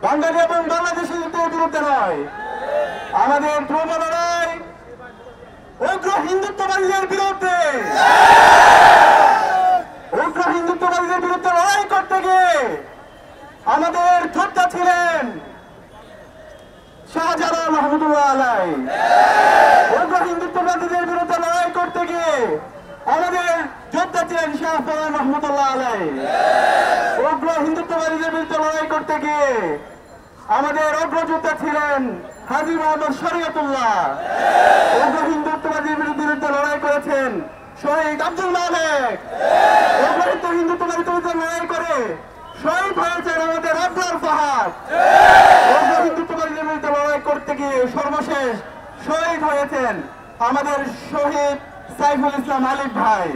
বাঙালি এবং বাংলাদেশিদের বিরুদ্ধে নয়, আমাদের ধ্রুব লড়াই উগ্র হিন্দুত্ববাদীদের বিরুদ্ধে। উগ্র হিন্দুত্ববাদীদের বিরুদ্ধে লড়াই করতে গিয়ে আমাদের যোদ্ধা ছিলেন শাহজালাল রহমতুল্লাহ আলাইহি। উগ্র হিন্দুত্ববাদীদের বিরুদ্ধে লড়াই করতে গিয়ে আমাদের যোদ্ধা ছিলেন শাহ ফরান রহমতুল্লাহ আলাইহি। উগ্র হিন্দুত্ববাদীদের বিরুদ্ধে লড়াই করতে গিয়ে আমাদের অগ্রযোদ্ধা ছিলেন হাজী মোহাম্মদ শরীয়তুল্লাহ। উগ্র হিন্দুত্ববাদীর বিরুদ্ধে লড়াই করেছেন শহীদ আব্দুল মালেক। উগ্র হিন্দুত্ববাদীর বিরুদ্ধে লড়াই করে শহীদ হয়েছেন আমাদের আবরার ফাহাদ। উগ্র হিন্দুত্ববাদীদের বিরুদ্ধে লড়াই করতে গিয়ে সর্বশেষ শহীদ হয়েছেন আমাদের শহীদ সাইফুল ইসলাম আলিফ ভাই।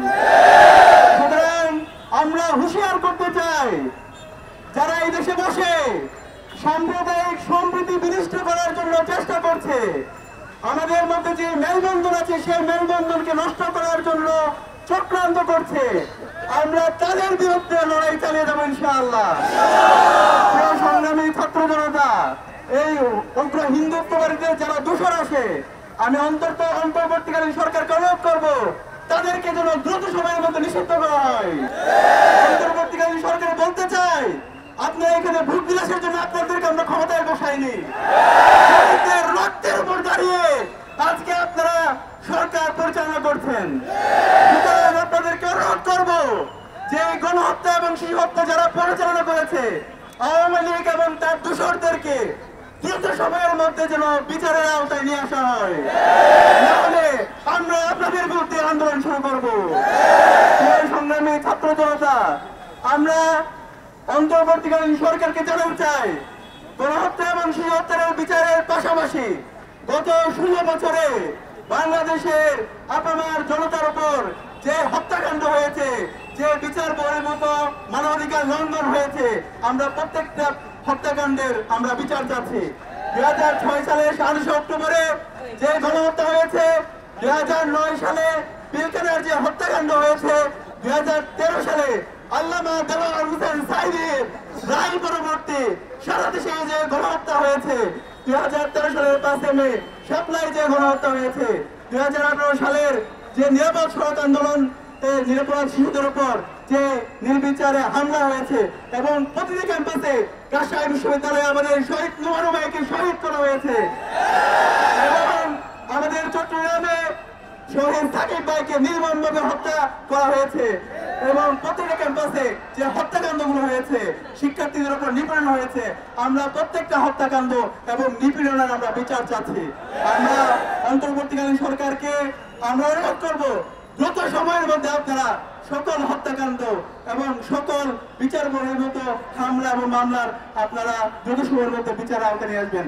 সুতরাং আমরা হুঁশিয়ার করতে চাই, যারা এই দেশে বসে সাম্প্রদায়িক সম্প্রীতি বিনষ্ট করার জন্য চেষ্টা করছে, আমাদের মধ্যে যে মেলবন্ধন আছে সেই মেলবন্ধনকে নষ্ট করার জন্য চক্রান্ত করছে, আমরা তাদের বিরুদ্ধে লড়াই চালিয়ে যাবো ইনশাআল্লাহ। সংগ্রামী ছাত্র জনতা, এই উগ্র হিন্দুত্ববাদীদের যারা দোষর আসে, আমি অন্তর্বর্তীকালীন সরকারকে অনুরোধ করবো তাদেরকে যেন দ্রুত সময়ের মধ্যে নিষিদ্ধ করা হয়। অন্তর্বর্তীকালীন সরকার বলতে চাই, আপনারা এখানে ভোট বিলাসের জন্য আপনাদেরকে আমরা ক্ষমতায় বসাইনি, রক্তের উপর দাঁড়িয়ে আজকে আপনারা সরকার পরিচালনা করছেন। সুতরাং আপনাদেরকে অনুরোধ করবো যে গণহত্যা এবং শিশু হত্যা যারা পরিচালনা করেছে আওয়ামী লীগ এবং তার দোসরদেরকে দ্রুত সময়ের মধ্যে যেন বিচারের আওতায় নিয়ে আসা হয়, নাহলে আমরা আপনাদের বিরুদ্ধে আন্দোলন শুরু করবো। সংগ্রামী ছাত্র জনতা, আমরা অন্তর্বর্তীকালীন সরকারকে জানাতে চাই, গণহত্যা এবং শিশু হত্যার বিচারের পাশাপাশি গত 16 বছরে বাংলাদেশের আপামার জনতার উপর যে হত্যাকাণ্ড হয়েছে, যে বিচার বহির্ভূত মানবাধিকার লঙ্ঘন হয়েছে, আমরা প্রত্যেকটা হত্যাকাণ্ডের আমরা বিচার চাচ্ছি। 2006 সালে 27 অক্টোবরে যে গণহত্যা হয়েছে, 2009 সালে পিলখানার যে হত্যাকাণ্ড হয়েছে, 2013 সালে আল্লামা দেওয়ার হোসেন সাইদির রায় পরবর্তী সারা দেশে যে গণহত্যা হয়েছে, 2013 সালের 5 মে শাপলায় যে গণহত্যা হয়েছে, 2018 সালের যে নিরাপদ সড়ক আন্দোলন নিরাপরাধ শিশুদের উপর যে নির্বিচারে হামলা হয়েছে এবং প্রতিটি ক্যাম্পাসে রাজশাহী বিশ্ববিদ্যালয়ে আমাদের শহীদ নোমানু ভাইকে শহীদ করা হয়েছে এবং আমাদের চট্টগ্রামে শহীদ সাকিব ভাইকে নির্মমভাবে হত্যা করা হয়েছে এবং প্রত্যেকটা ক্যাম্পাসে যে হত্যাকাণ্ডগুলো হয়েছে, শিক্ষার্থীদের উপর নিপীড়ন হয়েছে, আমরা প্রত্যেকটা হত্যাকাণ্ড এবং নিপীড়নের আমরা বিচার চাচ্ছি। আমরা অন্তর্বর্তীকালীন সরকারকে আমরা অনুরোধ করবো দ্রুত সময়ের মধ্যে আপনারা সকল হত্যাকাণ্ড এবং সকল বিচার বহির্ভূত হামলা এবং মামলার আপনারা দ্রুত সময়ের মধ্যে বিচার আওতায় নিয়ে আসবেন।